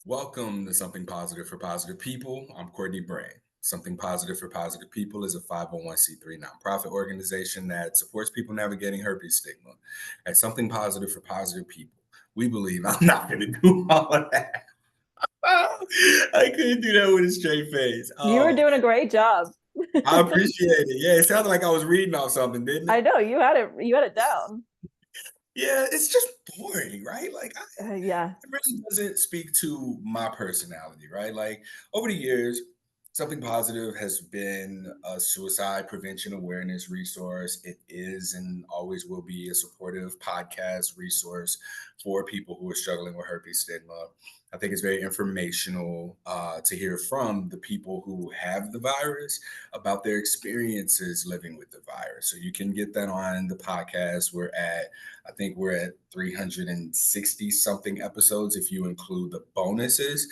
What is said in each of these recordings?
Welcome to Something Positive for Positive People. I'm Courtney Brain. Something Positive for Positive People is a 501c3 nonprofit organization that supports people navigating herpes stigma. At Something Positive for Positive People, we believe I'm not going to do all of that. I couldn't do that with a straight face. You were Oh, doing a great job. I appreciate it. Yeah, it sounded like I was reading off something, didn't it? I know you had it down. Yeah, it's just boring, right? Yeah. It really doesn't speak to my personality, right? Like over the years, Something Positive has been a suicide prevention awareness resource. It is and always will be a supportive podcast resource for people who are struggling with herpes stigma. I think it's very informational to hear from the people who have the virus about their experiences living with the virus. So you can get that on the podcast. I think we're at 360 something episodes if you include the bonuses.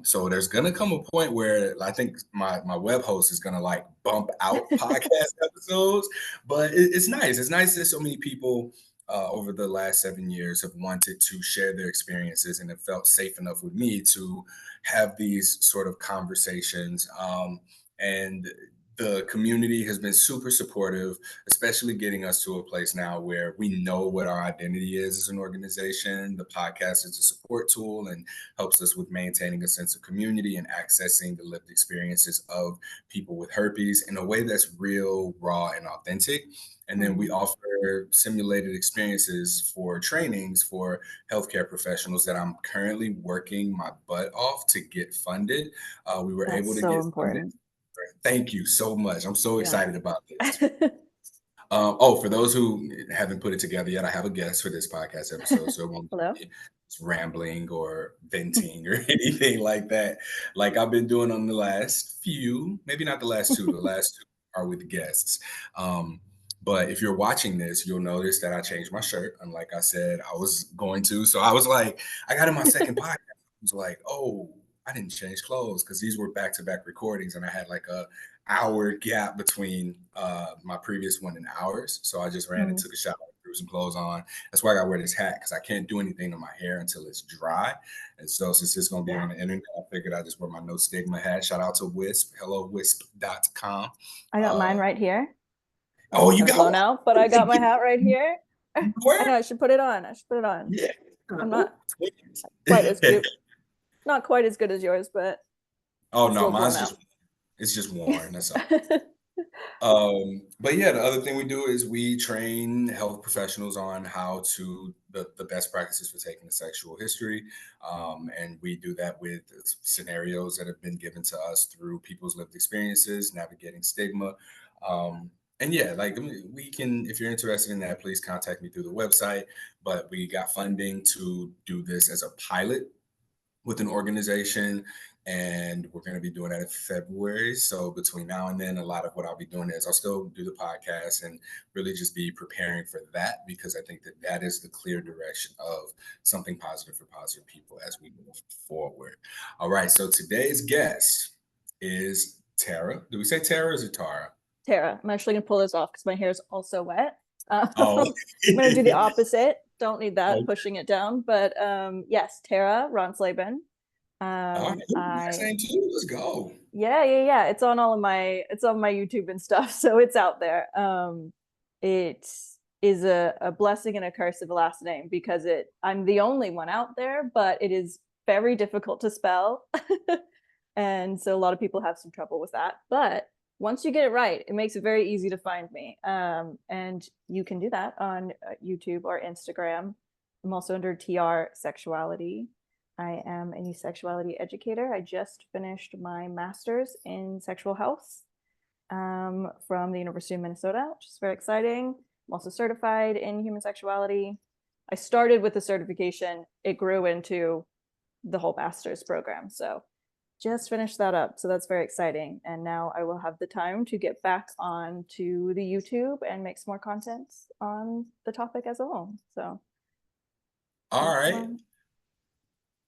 So there's gonna come a point where I think my web host is gonna like bump out podcast episodes, but it's nice. It's nice that so many people over the last 7 years have wanted to share their experiences and have felt safe enough with me to have these sort of conversations. And the community has been super supportive, especially getting us to a place now where we know what our identity is as an organization. The podcast is a support tool and helps us with maintaining a sense of community and accessing the lived experiences of people with herpes in a way that's real, raw, and authentic. And then we Mhm. offer simulated experiences for trainings for healthcare professionals that I'm currently working my butt off to get funded. We were That's able to so get funded. important. Thank you so much. I'm so Yeah. excited about this. For those who haven't put it together yet, I have a guest for this podcast episode, so it won't Hello? be rambling or venting or anything like that. Like I've been doing on the last few, maybe not the last two. The last two are with guests. Um, but if you're watching this, you'll notice that I changed my shirt. Unlike I said I was going to, so I was like, I got in my second podcast. I was like, oh, I didn't change clothes because these were back-to-back recordings, and I had like a hour gap between my previous one and ours. So I just ran and Mhm. took a shower, threw some clothes on. That's why I got to wear this hat because I can't do anything to my hair until it's dry. And so since it's going to be Yeah. on the internet, I figured I just wear my no stigma hat. Shout out to Wisp, hellowisp.com. I got mine Uh, right here. oh, Mine's you kind of got blown one? out, but I got my hat right here. I Where? know I should put it on. I should put it on. Yeah. I'm Oh, not twins. quite as cute. Not quite as good as yours, but Oh no, still blown mine's out. just it's just worn. That's all. But yeah, the other thing we do is we train health professionals on how to the best practices for taking a sexual history. And we do that with scenarios that have been given to us through people's lived experiences, navigating stigma. And yeah, like I mean, we can, if you're interested in that, please contact me through the website. But we got funding to do this as a pilot with an organization, and we're going to be doing that in February. So between now and then, a lot of what I'll be doing is I'll still do the podcast and really just be preparing for that, because I think that that is the clear direction of Something Positive for Positive People as we move forward. All right, so today's guest is Tara. Do we say Tara or is it Tara? Tara, I'm actually gonna pull this off because my hair is also wet. Oh, I'm gonna do the opposite. Don't need that oh, pushing it down. But yes, Tara Ronsleben. all right. Last I name too. Let's go. yeah. It's on my YouTube and stuff, so it's out there. It is a blessing and a curse of a last name because I'm the only one out there, but it is very difficult to spell. And so a lot of people have some trouble with that. But once you get it right, it makes it very easy to find me. And you can do that on YouTube or Instagram. I'm also under TR Sexuality. I am a sexuality educator. I just finished my master's in sexual health from the University of Minnesota, which is very exciting. I'm also certified in human sexuality. I started with the certification, it grew into the whole master's program. So just finished that up. So that's very exciting. And now I will have the time to get back on to the YouTube and make some more content on the topic as a whole. So All that's right. fun.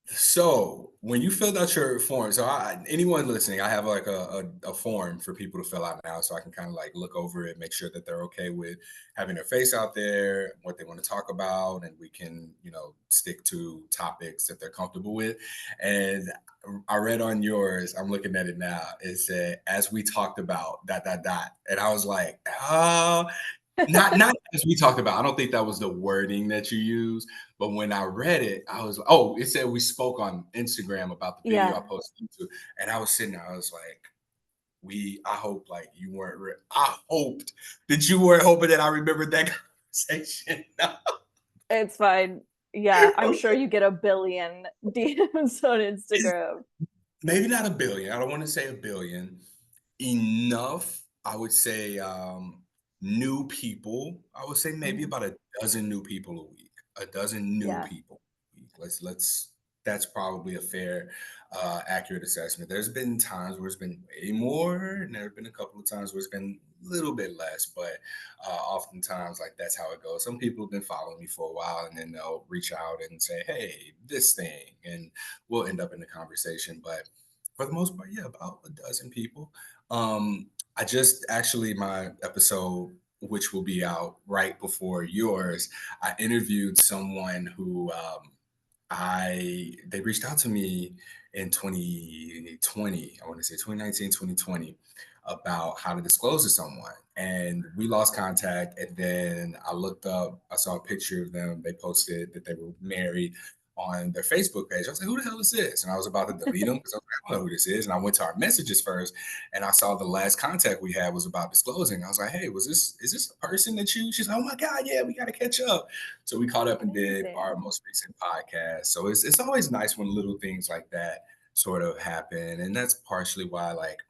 So when you filled out your form, so anyone listening, I have like a form for people to fill out now, so I can kind of like look over it, make sure that they're okay with having their face out there, what they want to talk about, and we can, stick to topics that they're comfortable with. And I read on yours, I'm looking at it now. It said, "As we talked about dot dot dot," and I was like, not as we talked about. I don't think that was the wording that you used, but when I read it, I was oh, it said we spoke on Instagram about the video I Yeah, posted to, and I was sitting there, I was like, I hope like you weren't I hoped that you weren't hoping that I remembered that conversation. it's fine. Yeah, I'm sure Okay. you get a billion DMs on Instagram. Maybe not a billion. I don't want to say a billion. Enough, I would say, new people. I would say maybe Mhm. about a dozen new people a week. A dozen new Yeah, people a week. Let's. That's probably a fair, accurate assessment. There's been times where it's been way more, and there have been a couple of times where it's been a little bit less. But oftentimes, like that's how it goes. Some people have been following me for a while, and then they'll reach out and say, "Hey, this thing," and we'll end up in the conversation. But for the most part, yeah, about a dozen people. I just actually my episode, which will be out right before yours, I interviewed someone who they reached out to me in 2020, I want to say 2019, 2020, about how to disclose to someone. And we lost contact. And then I looked up, I saw a picture of them. They posted that they were married on their Facebook page. I was like, who the hell is this? And I was about to delete them because I was like, I don't know who this is. And I went to our messages first and I saw the last contact we had was about disclosing. I was like, hey, is this a person that you? She's like, oh my God, yeah, we got to catch up. So we caught up and did our amazing. most recent podcast. So it's always nice when little things like that sort of happen. And that's partially why like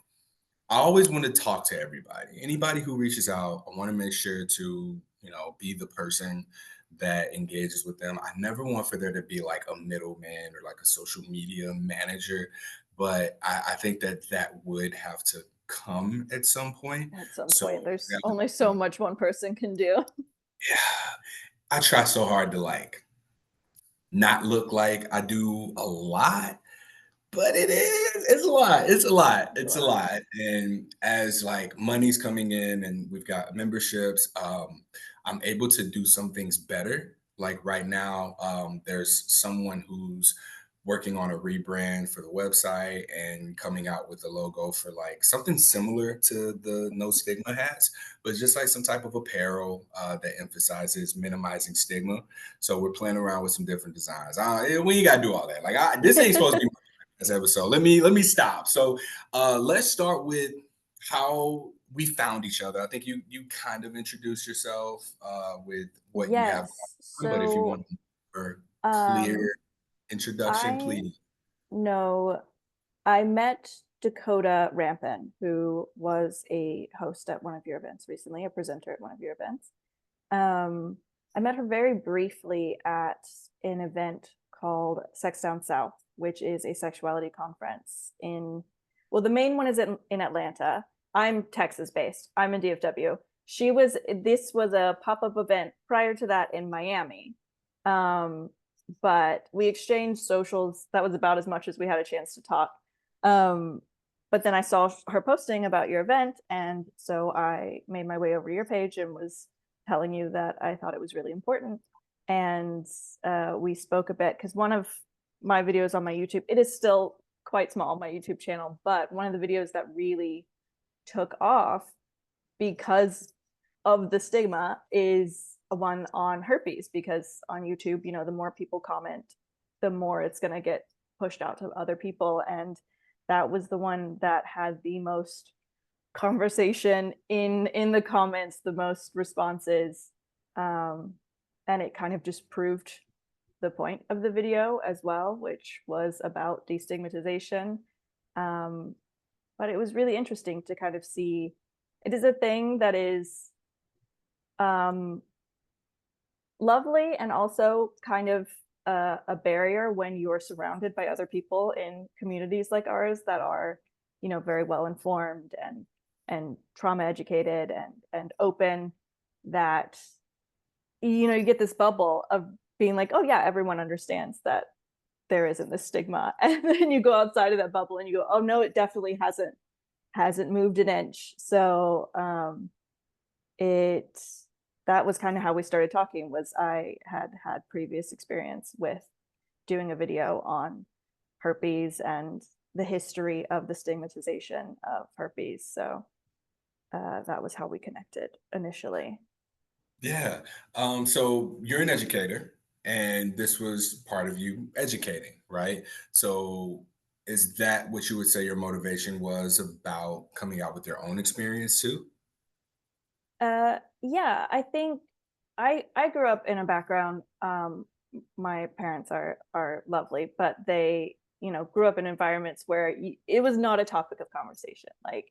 I always want to talk to everybody. Anybody who reaches out, I want to make sure to, be the person that engages with them. I never want for there to be like a middleman or like a social media manager, but I think that that would have to come at some point. At some So point, there's yeah, only so much one person can do. I try so hard to like not look like I do a lot, but it's a lot. It's a lot. It's a It's a lot. lot. And as like money's coming in and we've got memberships, I'm able to do some things better. Like right now, there's someone who's working on a rebrand for the website and coming out with a logo for like something similar to the No Stigma hats, but just like some type of apparel that emphasizes minimizing stigma. So we're playing around with some different designs. We ain't got to do all that. Like this ain't supposed to be this episode. Let me stop. So let's start with how we found each other. I think you kind of introduced yourself with what you have Yes. going on, but if you So, want a clear um, introduction, I please. know I met Dakota Rampin, who was a host at one of your events recently, a presenter at one of your events. Um, I met her very briefly at an event called Sex Down South, which is a sexuality conference well, the main one is in Atlanta. I'm Texas based. I'm in DFW. This was a pop-up event prior to that in Miami. Um, but we exchanged socials. That was about as much as we had a chance to talk. Um, but then I saw her posting about your event, and so I made my way over to your page and was telling you that I thought it was really important. And we spoke a bit because one of my videos on my YouTube, it is still quite small, my YouTube channel, but one of the videos that really took off because of the stigma is a one on herpes, because on YouTube, the more people comment, the more it's going to get pushed out to other people. And that was the one that had the most conversation in the comments, the most responses. um and it kind of just proved the point of the video as well, which was about destigmatization. um but it was really interesting to kind of see it is a thing that is um lovely and also kind of a barrier when you're surrounded by other people in communities like ours that are, very well informed and trauma educated and open, that you get this bubble of being like, oh yeah, everyone understands that there isn't this stigma. And then you go outside of that bubble and you go, oh no, it definitely hasn't moved an inch. So it that was kind of how we started talking. Was I had previous experience with doing a video on herpes and the history of the stigmatization of herpes. So that was how we connected initially. Yeah. So you're an educator, and this was part of you educating, right? So is that what you would say your motivation was about coming out with your own experience too? Yeah, I think I grew up in a background. My parents are lovely, but they, grew up in environments where it was not a topic of conversation. Like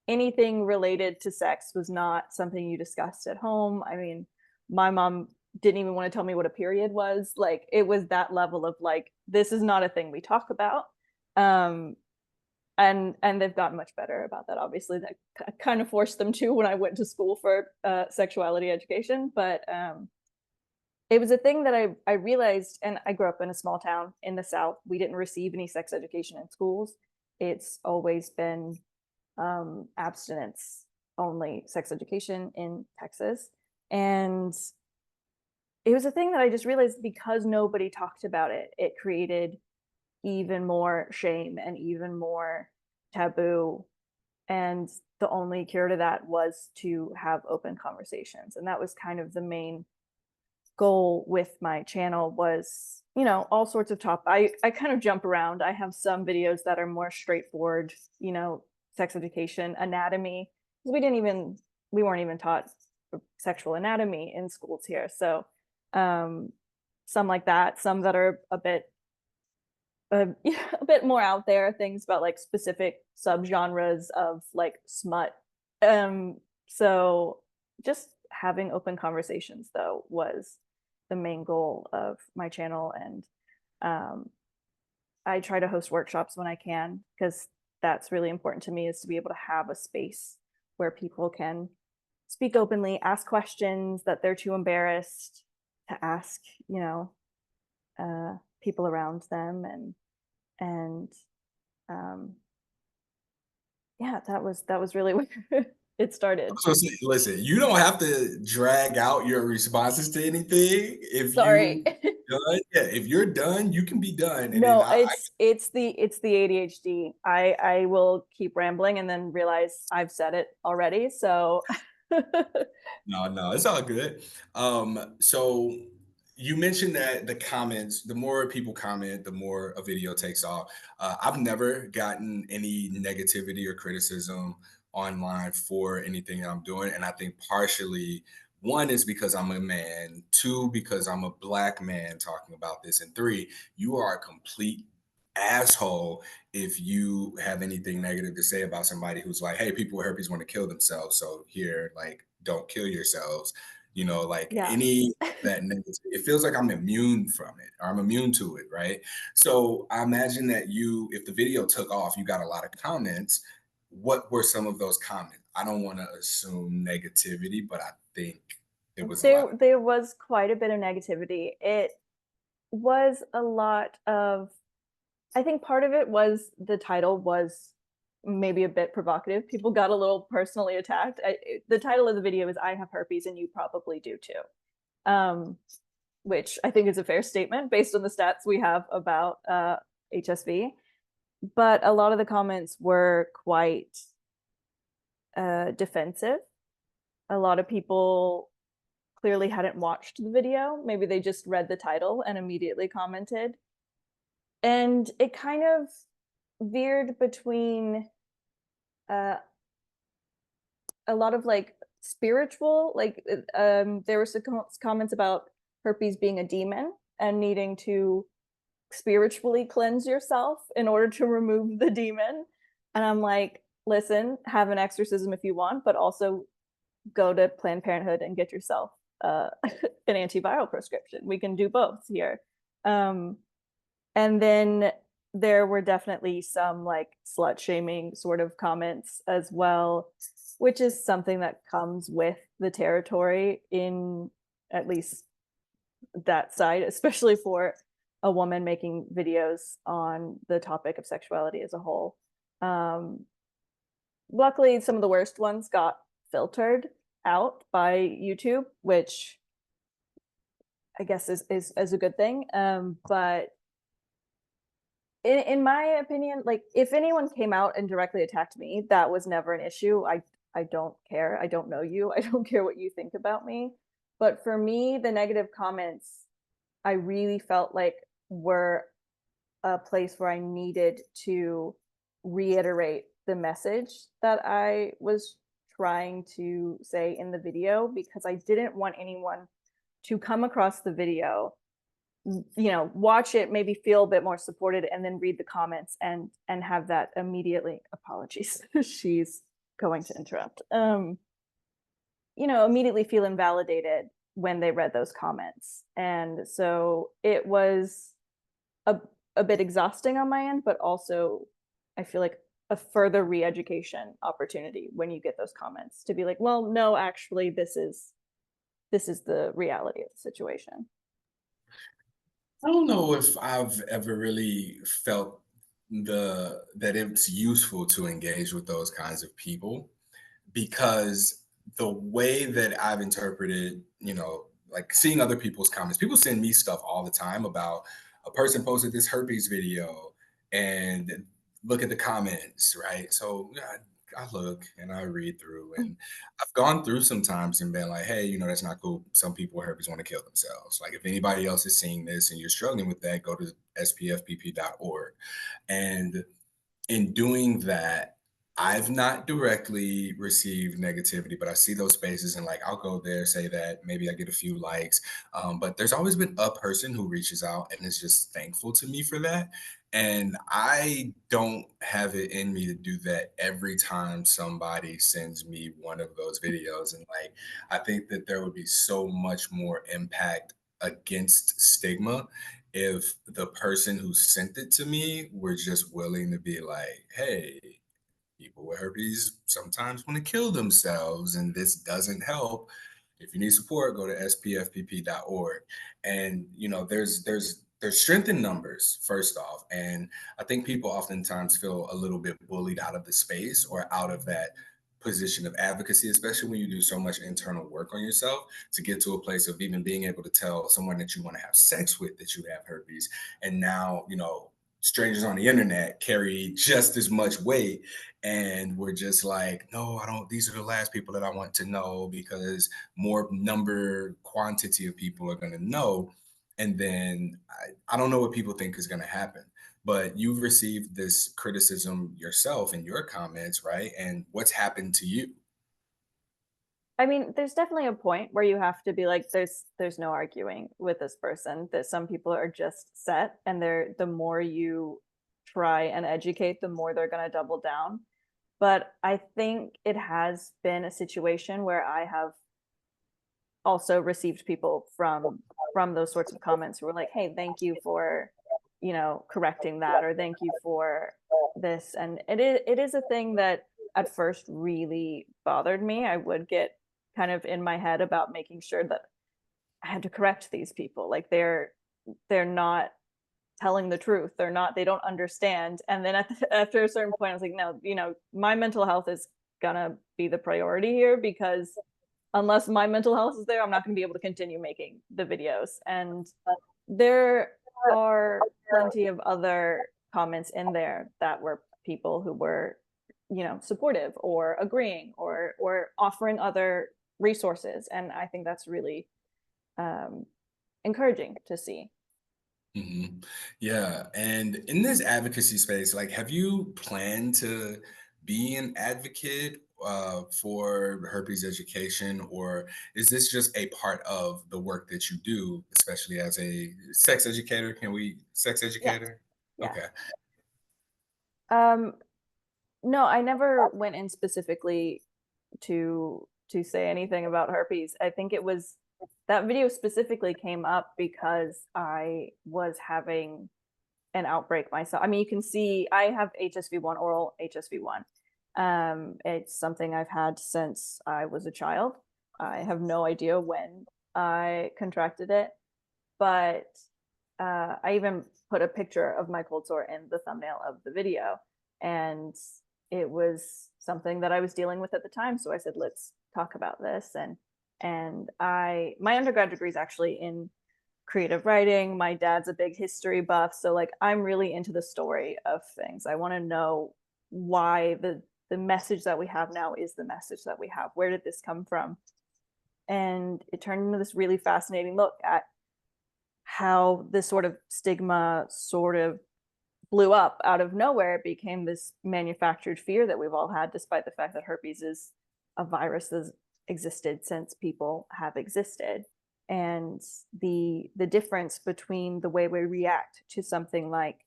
anything related to sex was not something you discussed at home. I mean, my mom didn't even want to tell me what a period was. Like it was that level of like, this is not a thing we talk about. Um, and they've gotten much better about that. Obviously, that kind of forced them to when I went to school for sexuality education. But it was a thing that I realized, and I grew up in a small town in the South. We didn't receive any sex education in schools. It's always been abstinence only sex education in Texas. And it was a thing that I just realized because nobody talked about it, it created even more shame and even more taboo. And the only cure to that was to have open conversations. And that was kind of the main goal with my channel was, all sorts of I kind of jump around. I have some videos that are more straightforward, sex education, anatomy. We weren't even taught sexual anatomy in schools here. So um some like that, some that are a bit a bit more out there, things about like specific subgenres of like smut. So just having open conversations though was the main goal of my channel. And um, I try to host workshops when I can because that's really important to me, is to be able to have a space where people can speak openly, ask questions that they're too embarrassed to ask, people around them. And um, yeah, that was really where it started. So listen, you don't have to drag out your responses to anything. If Sorry. you done, yeah, if you're done, you can be done, and then No, it's the ADHD. I will keep rambling and then realize I've said it already. So no, it's all good. So you mentioned that the comments, the more people comment, the more a video takes off. I've never gotten any negativity or criticism online for anything I'm doing, and I think partially one is because I'm a man, two because I'm a black man talking about this, and three, you are a complete asshole if you have anything negative to say about somebody who's like, hey, people with herpes want to kill themselves, so here, like, don't kill yourselves. Like yeah. any that negative, it feels like I'm immune from it, or I'm immune to it, right? So I imagine that if the video took off, you got a lot of comments. What were some of those comments? I don't want to assume negativity, but I think there was a lot of. There was quite a bit of negativity. It was a lot of, I think part of it was the title was maybe a bit provocative. People got a little personally attacked. The title of the video is "I have herpes and you probably do too," um, which I think is a fair statement based on the stats we have about HSV. But a lot of the comments were quite defensive. A lot of people clearly hadn't watched the video. Maybe they just read the title and immediately commented. And it kind of veered between uh, a lot of like spiritual, like there were some comments about herpes being a demon and needing to spiritually cleanse yourself in order to remove the demon. And I'm like, listen, have an exorcism if you want, but also go to Planned Parenthood and get yourself an antiviral prescription. We can do both here. And then there were definitely some like slut shaming sort of comments as well, which is something that comes with the territory in at least that side, especially for a woman making videos on the topic of sexuality as a whole. Um, Luckily, some of the worst ones got filtered out by YouTube, which I guess is a good thing. But in my opinion, like if anyone came out and directly attacked me, that was never an issue. I don't care. I don't know you. I don't care what you think about me. But for me, the negative comments I really felt like were a place where I needed to reiterate the message that I was trying to say in the video, because I didn't want anyone to come across the video, watch it, maybe feel a bit more supported, and then read the comments and have that immediately, apologies, she's going to interrupt. Immediately feel invalidated when they read those comments. And so it was a a bit exhausting on my end, but also I feel like a further re-education opportunity when you get those comments to be like, well, no, actually, this is the reality of the situation. I don't know if I've ever really felt that it's useful to engage with those kinds of people, because the way that I've interpreted, like seeing other people's comments, people send me stuff all the time about a person posted this herpes video and look at the comments, right? So yeah, I look and I read through, and I've gone through sometimes and been like, hey, that's not cool. Some people with herpes want to kill themselves. Like if anybody else is seeing this and you're struggling with that, go to spfpp.org. And in doing that, I've not directly received negativity, but I see those spaces and like I'll go there, say that maybe I get a few likes. But there's always been a person who reaches out and is just thankful to me for that. And I don't have it in me to do that every time somebody sends me one of those videos. And like, I think that there would be so much more impact against stigma if the person who sent it to me were just willing to be like, hey, people with herpes sometimes want to kill themselves, and this doesn't help. If you need support, go to spfpp.org. And there's strength in numbers, first off. And I think people oftentimes feel a little bit bullied out of the space or out of that position of advocacy, especially when you do so much internal work on yourself to get to a place of even being able to tell someone that you want to have sex with that you have herpes. And now, strangers on the internet carry just as much weight, and we're just like, no, I don't, these are the last people that I want to know, because more number quantity of people are going to know. And then I don't know what people think is going to happen, but you've received this criticism yourself in your comments, right? And what's happened to you? I mean, there's definitely a point where you have to be like, there's no arguing with this person. That some people are just set, and the more you try and educate, the more they're gonna double down. But I think it has been a situation where I have also received people from those sorts of comments who were like, hey, thank you for, correcting that, or thank you for this. And it is a thing that at first really bothered me. I would get kind of in my head about making sure that I had to correct these people. Like they're not telling the truth. They don't understand. And then after a certain point, I was like, no, my mental health is gonna be the priority here, because unless my mental health is there, I'm not going to be able to continue making the videos. And there are plenty of other comments in there that were people who were, supportive or agreeing or offering other resources. And I think that's really um, encouraging to see. Mhm. Yeah. And in this advocacy space, like, have you planned to be an advocate for herpes education, or is this just a part of the work that you do, especially as a sex educator? Sex Yes. educator? Yeah. Okay. Um, no, I never went in specifically to say anything about herpes. I think it was that video specifically came up because I was having an outbreak myself. I mean, you can see I have HSV1, oral HSV1. It's something I've had since I was a child. I have no idea when I contracted it, but I even put a picture of my cold sore in the thumbnail of the video, and it was something that I was dealing with at the time. So I said, let's talk about this. And my undergrad degree is actually in creative writing. My dad's a big history buff, so like I'm really into the story of things. I want to know why the message that we have now is the message that we have. Where did this come from? And it turned into this really fascinating look at how this sort of stigma sort of blew up out of nowhere. It became this manufactured fear that we've all had, despite the fact that herpes is a virus that's existed since people have existed. And the difference between the way we react to something like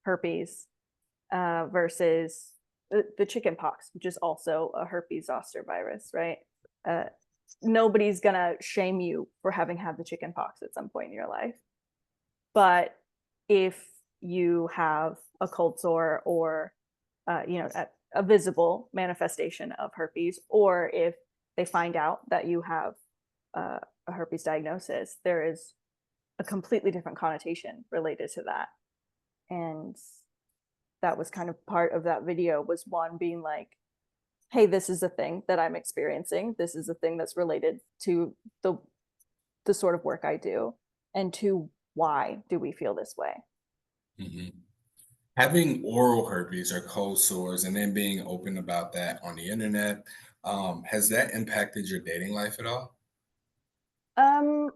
herpes versus the chicken pox, which is also a herpes zoster virus, right? Nobody's gonna shame you for having had the chicken pox at some point in your life. But if you have a cold sore or a visible manifestation of herpes, or if they find out that you have a herpes diagnosis, there is a completely different connotation related to that. And that was kind of part of that video, was one being like, hey, this is a thing that I'm experiencing. This is a thing that's related to the sort of work I do, and two, why do we feel this way? Hmm. Having oral herpes or cold sores and then being open about that on the internet, has that impacted your dating life at all? Um,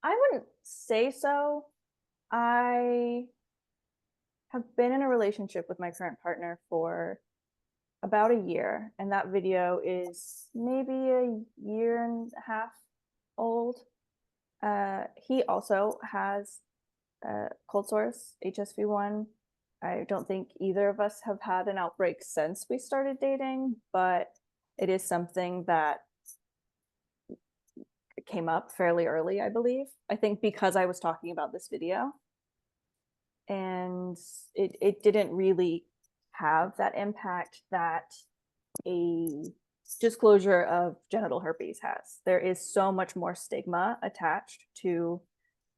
I wouldn't say so. I have been in a relationship with my current partner for about a year, and that video is maybe a year and a half old. He also has cold sores, HSV1. I don't think either of us have had an outbreak since we started dating, but it is something that came up fairly early, I believe. I think because I was talking about this video, and it didn't really have that impact that a disclosure of genital herpes has. There is so much more stigma attached to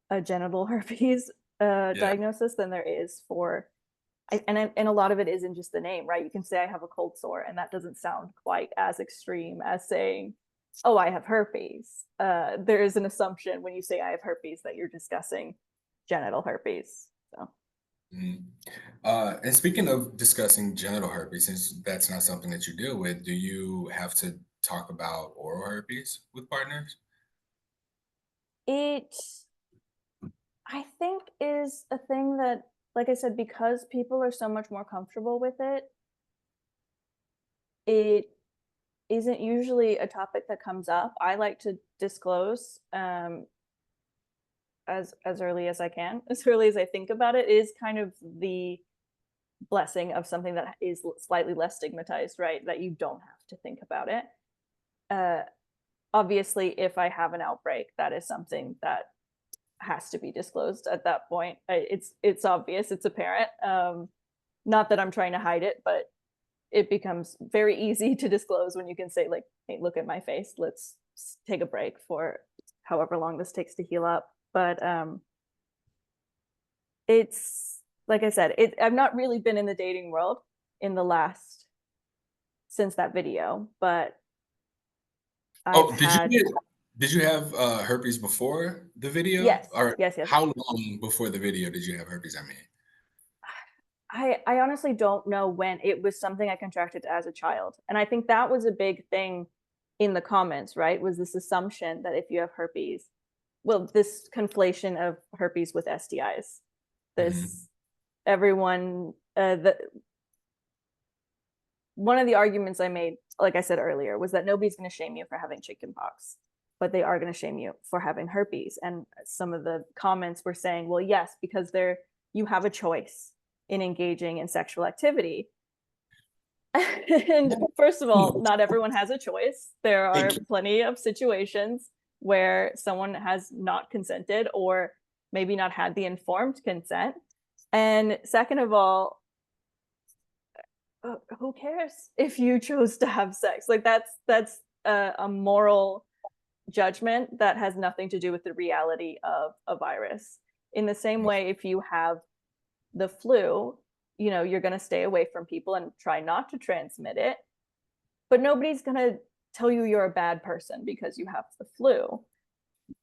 a genital herpes Yeah. diagnosis than there is for, and a lot of it is in just the name, right? You can say I have a cold sore, and that doesn't sound quite as extreme as saying, oh, I have herpes. There is an assumption when you say I have herpes that you're discussing genital herpes. So Mhm. And speaking of discussing genital herpes, since that's not something that you deal with, do you have to talk about oral herpes with partners? it, I think, is a thing that, like I said, because people are so much more comfortable with it isn't usually a topic that comes up. I like to disclose as early as I can, as early as I think about it. It is kind of the blessing of something that is slightly less stigmatized, right? That you don't have to think about it. Uh, Obviously, if I have an outbreak, that is something that has to be disclosed at that point. It's obvious, it's apparent. Not that I'm trying to hide it, but it becomes very easy to disclose when you can say, like, hey, look at my face, let's take a break for however long this takes to heal up. But it's, like I said, I've not really been in the dating world in the last, since that video, but I've Oh, had, did you have herpes before the video? yes, Or yes. how long before the video did you have herpes? I mean, I honestly don't know when. It was something I contracted as a child. And I think that was a big thing in the comments, right? Was this assumption that if you have herpes, well, this conflation of herpes with STIs. mhm. This, everyone, one of the arguments I made, like I said earlier, was that nobody's going to shame you for having chickenpox, but they are going to shame you for having herpes. And some of the comments were saying, well, yes, because you have a choice in engaging in sexual activity. And first of all, not everyone has a choice. There are Thank you. plenty of situations where someone has not consented, or maybe not had the informed consent. And second of all, who cares if you chose to have sex? Like that's a moral judgment that has nothing to do with the reality of a virus. In the same way, if you have the flu, you're going to stay away from people and try not to transmit it, but nobody's going to tell you you're a bad person because you have the flu.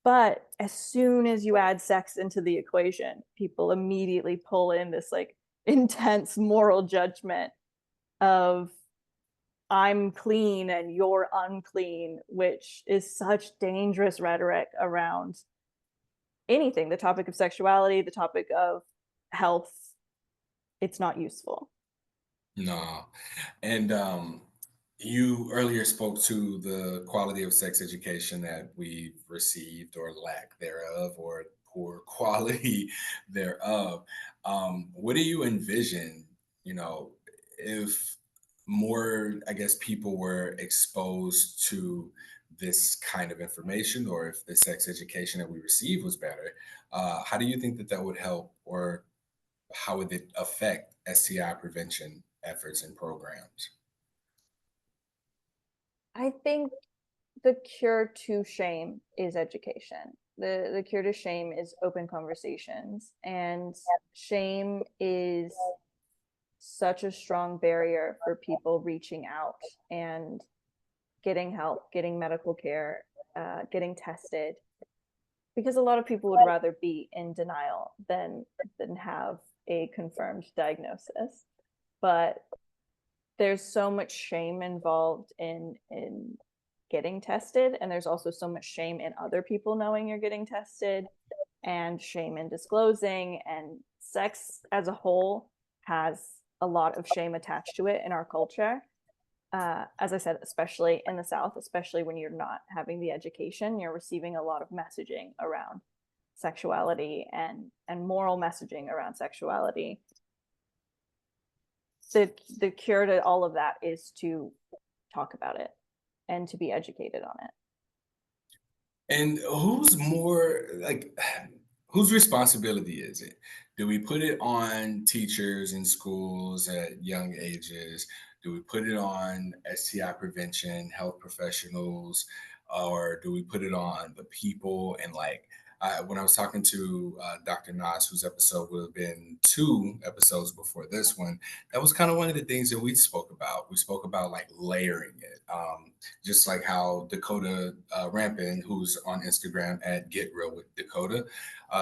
But as soon as you add sex into the equation, people immediately pull in this like intense moral judgment of I'm clean and you're unclean, which is such dangerous rhetoric around anything, the topic of sexuality, the topic of health. It's not useful. No. And you earlier spoke to the quality of sex education that we've received, or lack thereof, or poor quality thereof. What do you envision, you know, if more, I guess, people were exposed to this kind of information, or if the sex education that we receive was better? How do you think that that would help, or how would it affect STI prevention efforts and programs? I think the cure to shame is education. The cure to shame is open conversations, and shame is such a strong barrier for people reaching out and getting help, getting medical care, getting tested, because a lot of people would rather be in denial than have a confirmed diagnosis. But there's so much shame involved in getting tested, and there's also so much shame in other people knowing you're getting tested, and shame in disclosing, and sex as a whole has a lot of shame attached to it in our culture. As I said, especially in the South, especially when you're not having the education, you're receiving a lot of messaging around sexuality and moral messaging around sexuality. The cure to all of that is to talk about it and to be educated on it. And who's more like, whose responsibility is it? Do we put it on teachers in schools at young ages? Do we put it on STI prevention, health professionals, or do we put it on the people? And like, when I was talking to Dr. Nas, whose episode would have been 2 episodes before this one, that was kind of one of the things that we spoke about. We spoke about like layering it. Just like how Dakota Rampin, who's on Instagram at Get Real with Dakota,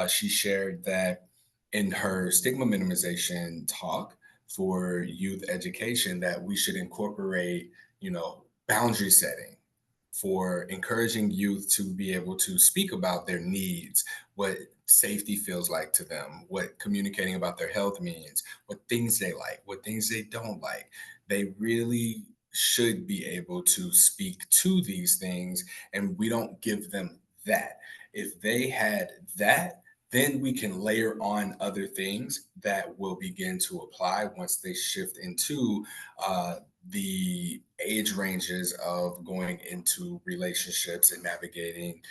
she shared that in her stigma minimization talk for youth education, that we should incorporate, boundary setting for encouraging youth to be able to speak about their needs, what safety feels like to them, what communicating about their health means, what things they like, what things they don't like. They really should be able to speak to these things, and we don't give them that. If they had that, then we can layer on other things that will begin to apply once they shift into the age ranges of going into relationships and navigating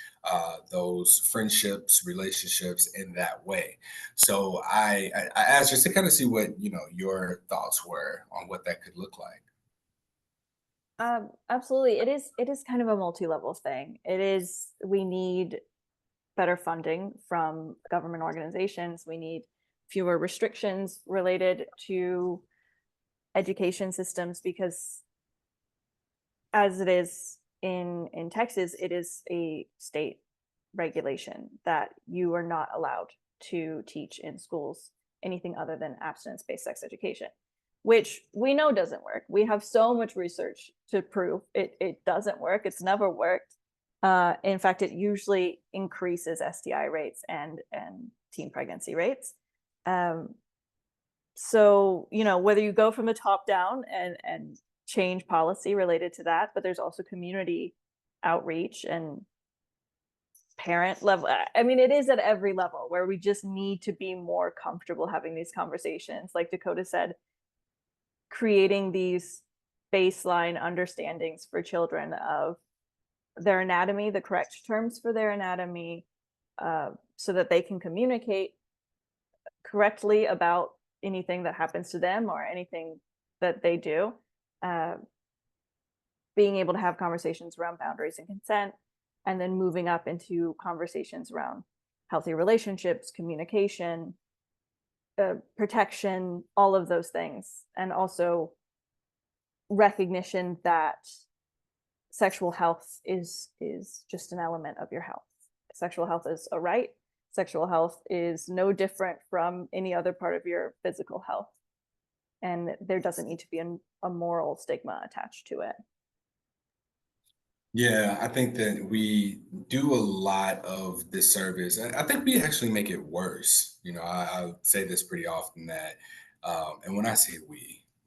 those friendships, relationships in that way. So I asked just to kind of see what your thoughts were on what that could look like. Absolutely. It is kind of a multi-level thing. It is, we need better funding from government organizations. We need fewer restrictions related to education systems, because as it is in Texas, it is a state regulation that you are not allowed to teach in schools anything other than abstinence-based sex education, which we know doesn't work. We have so much research to prove it doesn't work. It's never worked. In fact, it usually increases STI rates and teen pregnancy rates. So, whether you go from the top down and change policy related to that, but there's also community outreach and parent level. I mean, it is at every level where we just need to be more comfortable having these conversations. Like Dakota said, creating these baseline understandings for children of their anatomy, the correct terms for their anatomy, so that they can communicate correctly about anything that happens to them or anything that they do. Being able to have conversations around boundaries and consent, and then moving up into conversations around healthy relationships, communication, protection, all of those things. And also recognition that sexual health is just an element of your health. Sexual health is a right. Sexual health is no different from any other part of your physical health, and there doesn't need to be a moral stigma attached to it. Yeah, I think that we do a lot of disservice. I think we actually make it worse. I say this pretty often that, and when I say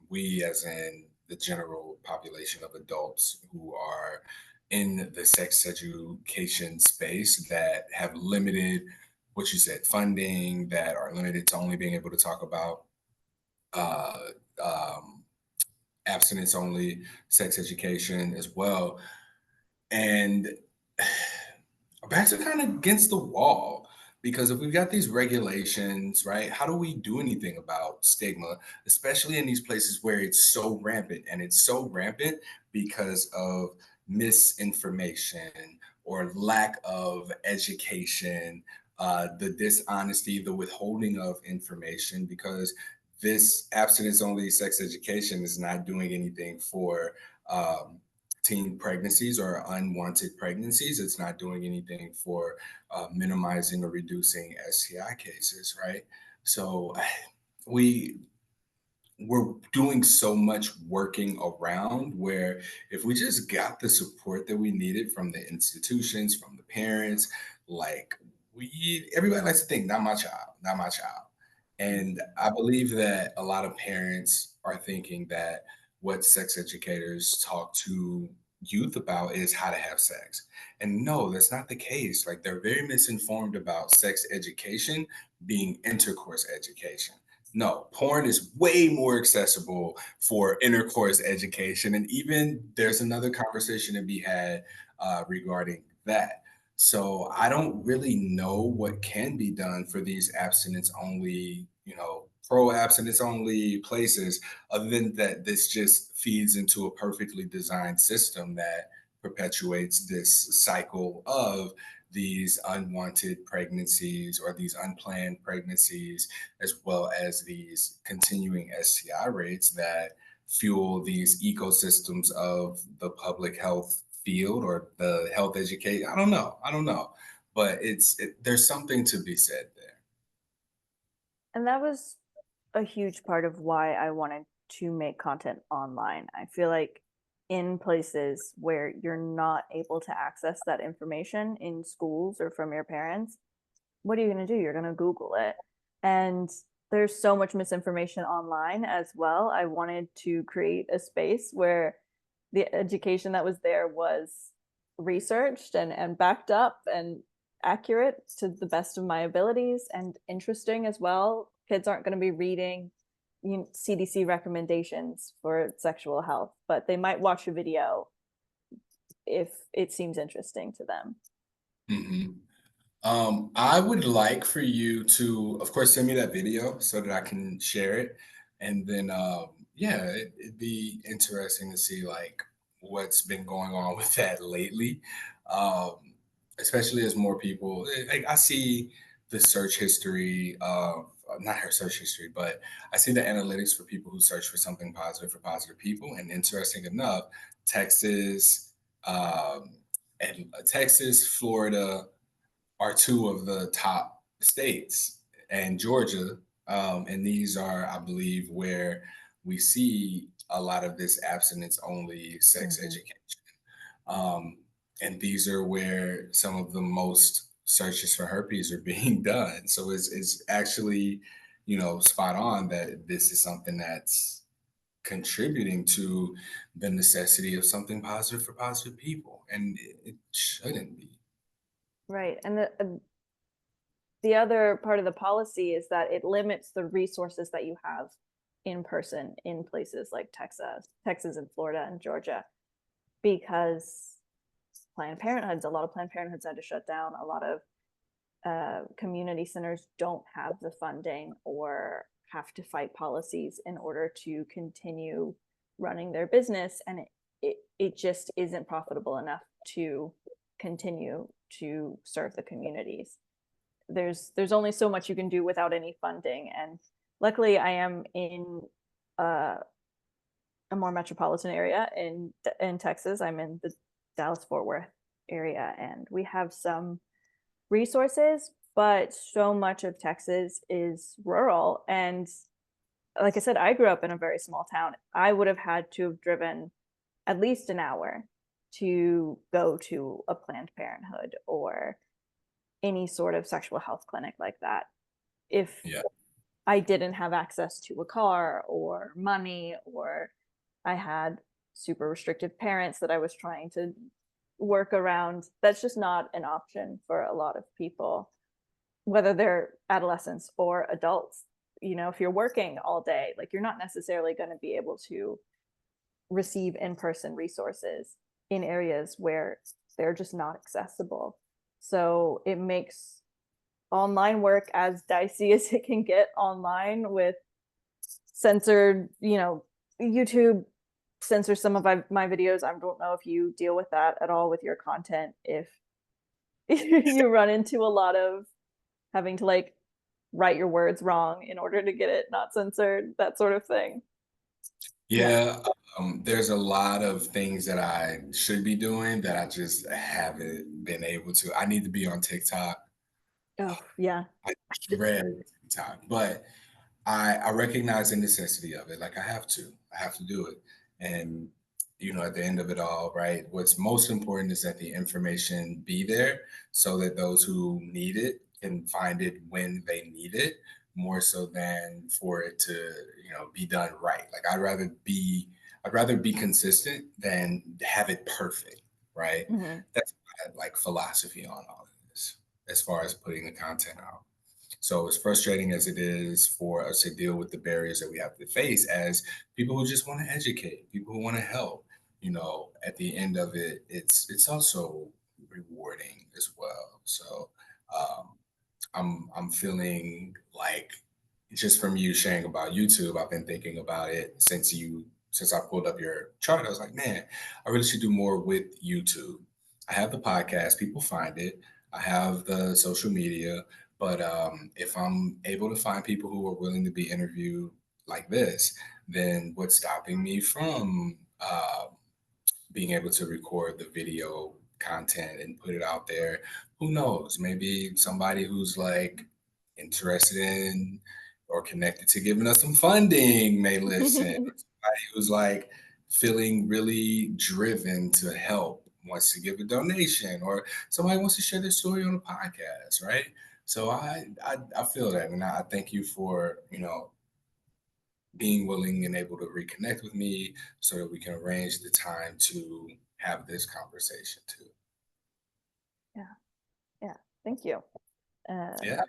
we as in the general population of adults who are in the sex education space that have limited, what you said, funding, that are limited to only being able to talk about uh, um, abstinence only sex education as well. And our backs are kind of against the wall because if we've got these regulations, right, how do we do anything about stigma, especially in these places where it's so rampant? And it's so rampant because of misinformation or lack of education, the dishonesty, the withholding of information, because this abstinence only sex education is not doing anything for um, teen pregnancies or unwanted pregnancies. It's not doing anything for minimizing or reducing STI cases, right? So we we're doing so much working around where if we just got the support that we needed from the institutions, from the parents, like we everybody likes to think, not my child, not my child. And I believe that a lot of parents are thinking that what sex educators talk to youth about is how to have sex. And no, that's not the case. Like they're very misinformed about sex education being intercourse education. No, porn is way more accessible for intercourse education. And even there's another conversation to be had regarding that. So I don't really know what can be done for these abstinence only, pro abstinence only places, other than that this just feeds into a perfectly designed system that perpetuates this cycle of these unwanted pregnancies or these unplanned pregnancies, as well as these continuing STI rates that fuel these ecosystems of the public health field or the health education. I don't know, but there's something to be said there. And that was a huge part of why I wanted to make content online. I feel like in places where you're not able to access that information in schools or from your parents, what are you going to do? You're going to Google it. And there's so much misinformation online as well. I wanted to create a space where the education that was there was researched and backed up and accurate to the best of my abilities and interesting as well. Kids aren't going to be reading CDC recommendations for sexual health, but they might watch a video if it seems interesting to them. hmm I would like for you to, of course, send me that video so that I can share it. And then, yeah, it'd be interesting to see like what's been going on with that lately, um, especially as more people. Like I see the search history of not her search history, but I see the analytics for people who search for something positive for positive people. And interesting enough, Texas, um, and Texas, Florida are two of the top states, and Georgia. And these are, I believe, where we see a lot of this abstinence only sex Mm-hmm. education. Um, and these are where some of the most searches for herpes are being done. So it's actually, spot on that this is something that's contributing to the necessity of something positive for positive people. And it shouldn't be. Right. And the other part of the policy is that it limits the resources that you have in person in places like Texas and Florida and Georgia, because a lot of Planned Parenthoods had to shut down. A lot of community centers don't have the funding or have to fight policies in order to continue running their business, and it just isn't profitable enough to continue to serve the communities. there's only so much you can do without any funding. And luckily, I am in uh, a more metropolitan area in Texas. I'm in the Dallas Fort Worth area, and we have some resources, but so much of Texas is rural. And like I said, I grew up in a very small town. I would have had to have driven at least an hour to go to a Planned Parenthood or any sort of sexual health clinic like that if Yeah. I didn't have access to a car or money, or I had super restrictive parents that I was trying to work around. That's just not an option for a lot of people, whether they're adolescents or adults. If you're working all day, like, you're not necessarily going to be able to receive in-person resources in areas where they're just not accessible. So it makes online work as dicey as it can get online, with censored, YouTube censors some of my videos. I don't know if you deal with that at all with your content, if you run into a lot of having to like write your words wrong in order to get it not censored, that sort of thing. Yeah. Yeah, there's a lot of things that I should be doing that I just haven't been able to. I need to be on TikTok. Oh, yeah. I dread TikTok, but I recognize the necessity of it. Like I have to do it. And at the end of it all, right? What's most important is that the information be there so that those who need it can find it when they need it, more so than for it to, be done right. Like I'd rather be consistent than have it perfect, right? Hmm. That's my, like, philosophy on all of this as far as putting the content out. So, as frustrating as it is for us to deal with the barriers that we have to face as people who just want to educate, people who want to help, at the end of it, it's also rewarding as well. So, um, I'm feeling like, just from you sharing about YouTube, I've been thinking about it since I pulled up your chart. I was like, man, I really should do more with YouTube. I have the podcast, people find it. I have the social media, but if I'm able to find people who are willing to be interviewed like this, then what's stopping me from being able to record the video content and put it out there? Who knows? Maybe somebody who's like interested in or connected to giving us some funding may listen. Somebody who's like feeling really driven to help, wants to give a donation, or somebody wants to share their story on a podcast, right? So I feel that, and I thank you for being willing and able to reconnect with me so that we can arrange the time to have this conversation too. Yeah. Yeah. Thank you. Uh, Yeah.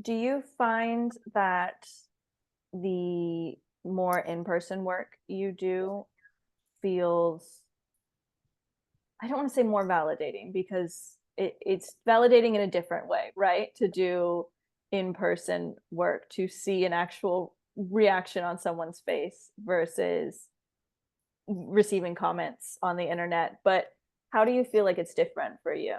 do you find that the more in-person work you do feels, I don't want to say more validating, because it's validating in a different way, right? To do in-person work, to see an actual reaction on someone's face versus receiving comments on the internet. But how do you feel like it's different for you?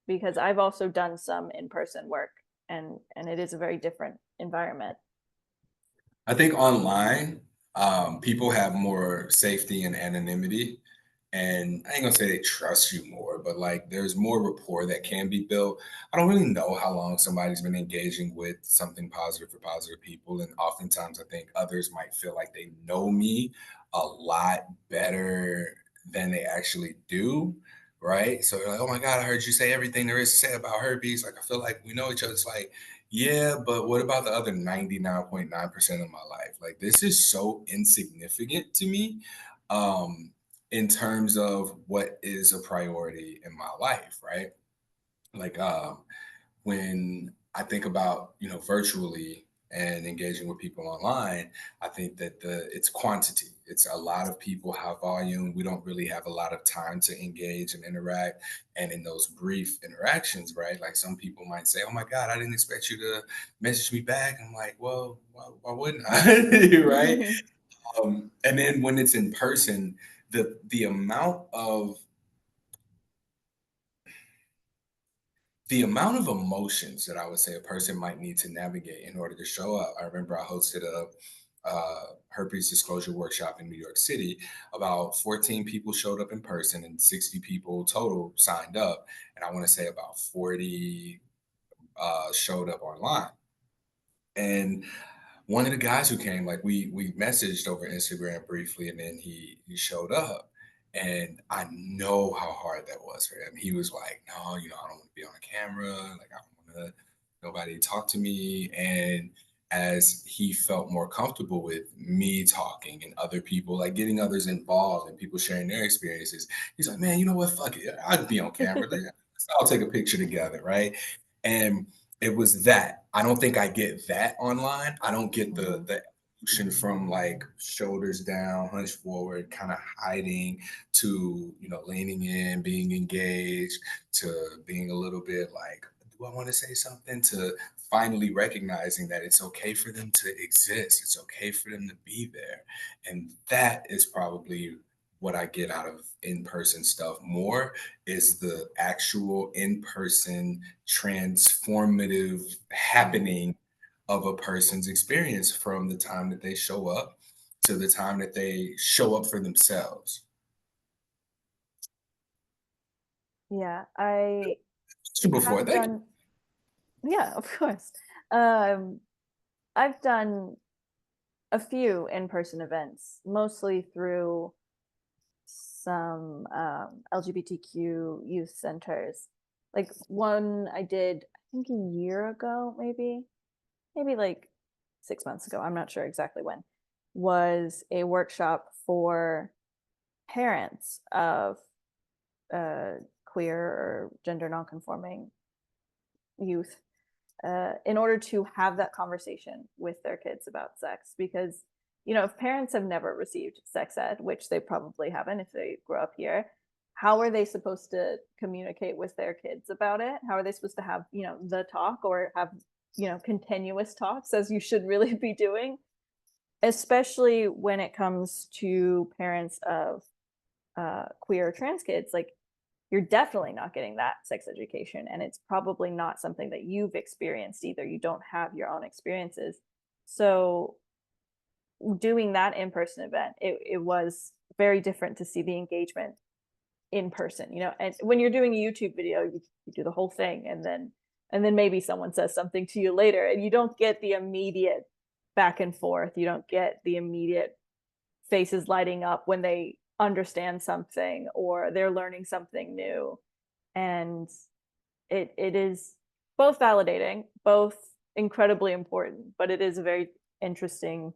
Because I've also done some in-person work, and it is a very different environment. I think online, people have more safety and anonymity. And I ain't gonna say they trust you more, but like there's more rapport that can be built. I don't really know how long somebody's been engaging with something positive for positive people. And oftentimes I think others might feel like they know me a lot better than they actually do. Right. So they're like, oh my God, I heard you say everything there is to say about herpes. Like, I feel like we know each other. It's like, yeah, but what about the other 99.9% of my life? Like, this is so insignificant to me. In terms of what is a priority in my life, right? Like, when I think about, virtually and engaging with people online, I think that it's quantity. It's a lot of people, high volume. We don't really have a lot of time to engage and interact. And in those brief interactions, right? Like, some people might say, "Oh my God, I didn't expect you to message me back." I'm like, well, why wouldn't I? Right? And then when it's in person, the amount of the amount of emotions that I would say a person might need to navigate in order to show up. I remember I hosted a herpes disclosure workshop in New York City. About 14 people showed up in person and 60 people total signed up. And I want to say about 40 showed up online. And one of the guys who came, like we messaged over Instagram briefly, and then he showed up, and I know how hard that was for him. He was like, "No, I don't want to be on a camera. Like, I don't want to nobody talk to me." And as he felt more comfortable with me talking and other people, like getting others involved and people sharing their experiences, he's like, "Man, you know what? Fuck it. I'd be on camera. Let's all take a picture together, right?" And it was that. I don't think I get that online. I don't get the Mhm. the evolution from like shoulders down, hunched forward, kind of hiding to leaning in, being engaged, to being a little bit like, do I want to say something? To finally recognizing that it's okay for them to exist. It's okay for them to be there. And that is probably what I get out of in-person stuff more is the actual in-person transformative Mhm. happening of a person's experience from the time that they show up to the time that they show up for themselves. Yeah, I Before, have thank you. done. Yeah, of course. Um, I've done a few in-person events, mostly through some LGBTQ youth centers. Like one I did, I think a year ago, maybe like 6 months ago. I'm not sure exactly when. Was a workshop for parents of uh, queer or gender nonconforming youth in order to have that conversation with their kids about sex. Because, if parents have never received sex ed, which they probably haven't if they grew up here, how are they supposed to communicate with their kids about it? How are they supposed to have, the talk or have, continuous talks as you should really be doing, especially when it comes to parents of queer or trans kids? Like, you're definitely not getting that sex education. And it's probably not something that you've experienced either. You don't have your own experiences. So, doing that in person event, it was very different to see the engagement in person, And when you're doing a YouTube video, you do the whole thing and then maybe someone says something to you later and you don't get the immediate back and forth. You don't get the immediate faces lighting up when they understand something or they're learning something new. And it is both validating, both incredibly important, but it is a very interesting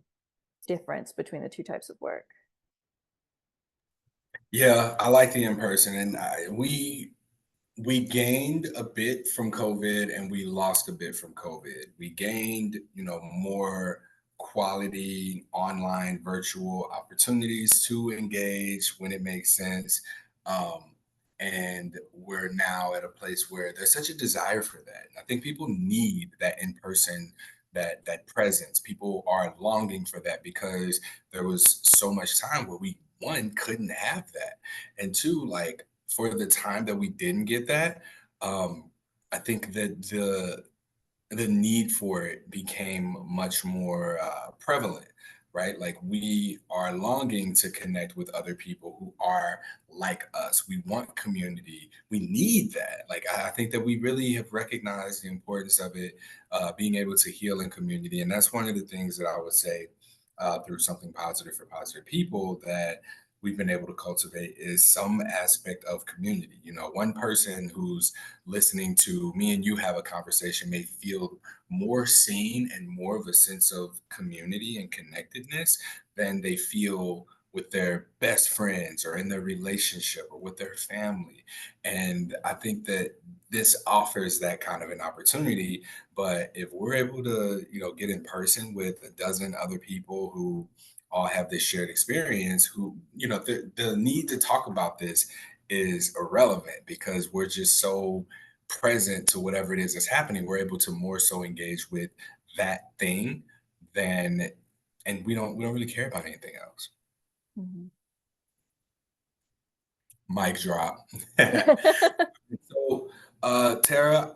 difference between the two types of work. Yeah, I like the in person, and we gained a bit from COVID and we lost a bit from COVID. We gained, more quality online virtual opportunities to engage when it makes sense. Um, and we're now at a place where there's such a desire for that. I think people need that in person, that presence. People are longing for that because there was so much time where we one couldn't have that, and two, like for the time that we didn't get that, um, I think that the need for it became much more prevalent, right? Like we are longing to connect with other people who are like us. We want community. We need that. Like I think that we really have recognized the importance of it, being able to heal in community, and that's one of the things that I would say through something positive for positive people that we've been able to cultivate is some aspect of community. One person who's listening to me and you have a conversation may feel more seen and more of a sense of community and connectedness than they feel with their best friends or in their relationship or with their family. And I think that this offers that kind of an opportunity. But if we're able to, get in person with a dozen other people who all have this shared experience, who, the need to talk about this is irrelevant because we're just so present to whatever it is that's happening. We're able to more so engage with that thing than, and we don't really care about anything else. Mhm. Mic drop. So Tara,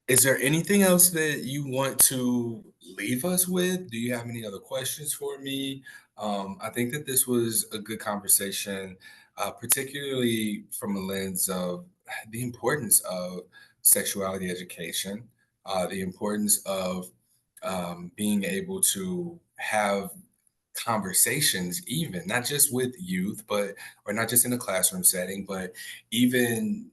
is there anything else that you want to leave us with? Do you have any other questions for me? I think that this was a good conversation, particularly from a lens of the importance of sexuality education, the importance of being able to have conversations, even not just with youth, but or not just in a classroom setting, but even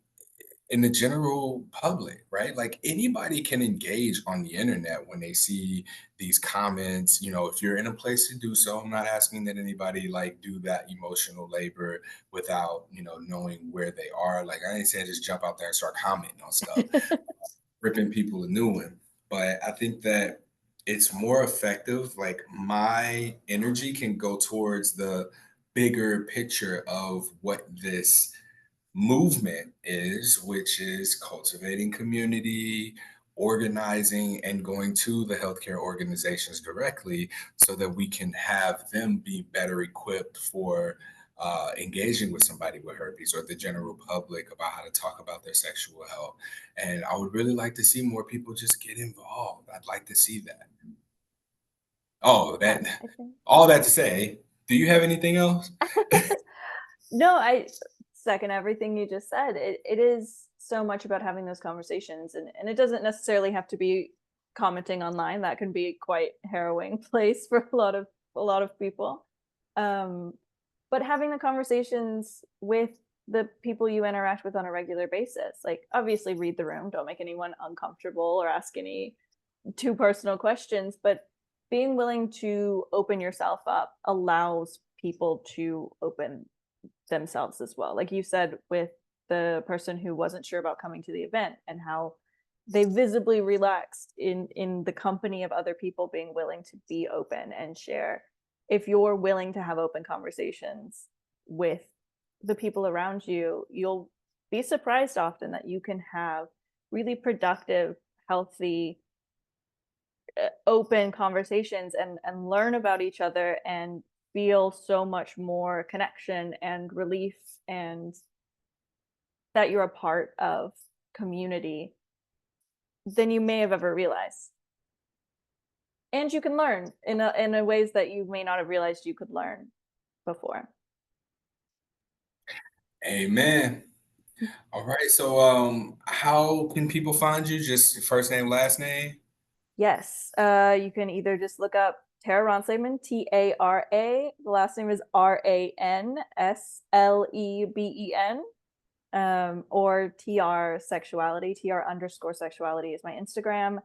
in the general public, right? Like anybody can engage on the internet when they see these comments. If you're in a place to do so, I'm not asking that anybody like do that emotional labor without, knowing where they are. Like I ain't saying just jump out there and start commenting on stuff, ripping people a new one. But I think that it's more effective. Like my energy can go towards the bigger picture of what this movement is, which is cultivating community, organizing, and going to the healthcare organizations directly so that we can have them be better equipped for engaging with somebody with herpes or the general public about how to talk about their sexual health. And I would really like to see more people just get involved. I'd like to see that. Oh, Yeah, that I think. all that to say, do you have anything else? No, I second everything you just said. It is so much about having those conversations, and it doesn't necessarily have to be commenting online. That can be quite harrowing place for a lot of people. Um, but having the conversations with the people you interact with on a regular basis, like obviously read the room, don't make anyone uncomfortable or ask any too personal questions, but being willing to open yourself up allows people to open themselves as well. Like you said with the person who wasn't sure about coming to the event and how they visibly relaxed in the company of other people being willing to be open and share. If you're willing to have open conversations with the people around you, you'll be surprised often that you can have really productive, healthy, open conversations and learn about each other and feel so much more connection and relief and that you're a part of community than you may have ever realized. And you can learn in a ways that you may not have realized you could learn before. Amen. All right. So, how can people find you? Just first name, last name. Yes, you can either just look up Tara Ronsleben, Tara. The last name is Ransleben, or TR Sexuality. TR_sexuality is my Instagram.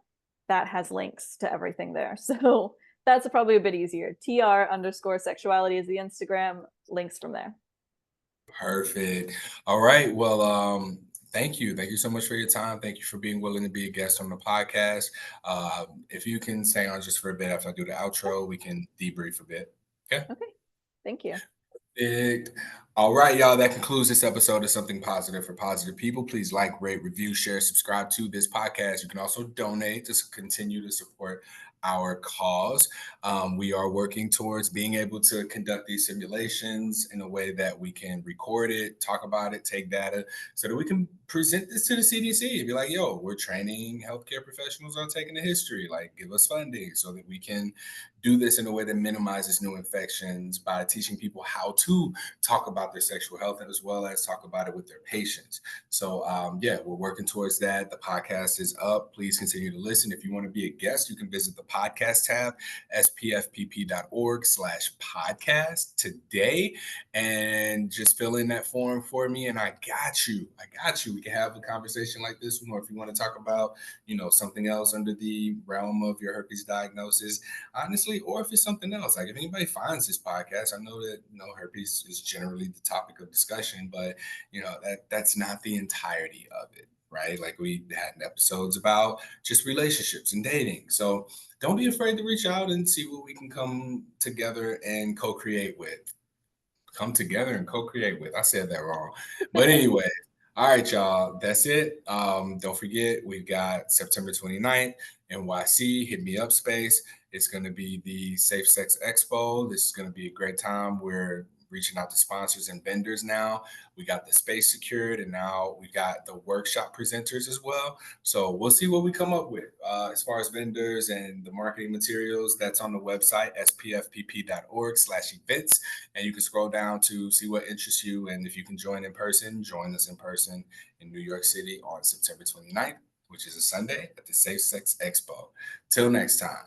That has links to everything there. So that's probably a bit easier. TR_sexuality is the Instagram. Links from there. Perfect. All right. Well, thank you. Thank you so much for your time. Thank you for being willing to be a guest on the podcast. If you can stay on just for a bit after I do the outro, we can debrief a bit. Okay. Okay. Thank you. Perfect. All right, y'all. That concludes this episode of Something Positive for Positive People. Please like, rate, review, share, subscribe to this podcast. You can also donate to continue to support our cause. We are working towards being able to conduct these simulations in a way that we can record it, talk about it, take data, so that we can present this to the CDC and be like, yo, we're training healthcare professionals on taking the history. Like, give us funding so that we can do this in a way that minimizes new infections by teaching people how to talk about their sexual health as well as talk about it with their patients. So, yeah, we're working towards that. The podcast is up. Please continue to listen. If you want to be a guest, you can visit the podcast tab, spfpp.org/podcast today, and just fill in that form for me. And I got you. I got you. We can have a conversation like this one, or if you want to talk about, something else under the realm of your herpes diagnosis, honestly, or if it's something else. Like if anybody finds this podcast, I know that herpes is generally the topic of discussion, but that's not the entirety of it, right? Like we had episodes about just relationships and dating. So don't be afraid to reach out and see what we can come together and co-create with. Come together and co-create with. I said that wrong. But anyway, all right, y'all. That's it. Don't forget, we've got September 29th, NYC. Hit me up, space. It's going to be the Safe Sex Expo. This is going to be a great time. We're reaching out to sponsors and vendors now. We got the space secured, and now we got the workshop presenters as well. So we'll see what we come up with as far as vendors and the marketing materials. That's on the website, spfpp.org/events. And you can scroll down to see what interests you. And if you can join in person, join us in person in New York City on September 29th, which is a Sunday, at the Safe Sex Expo. Till next time.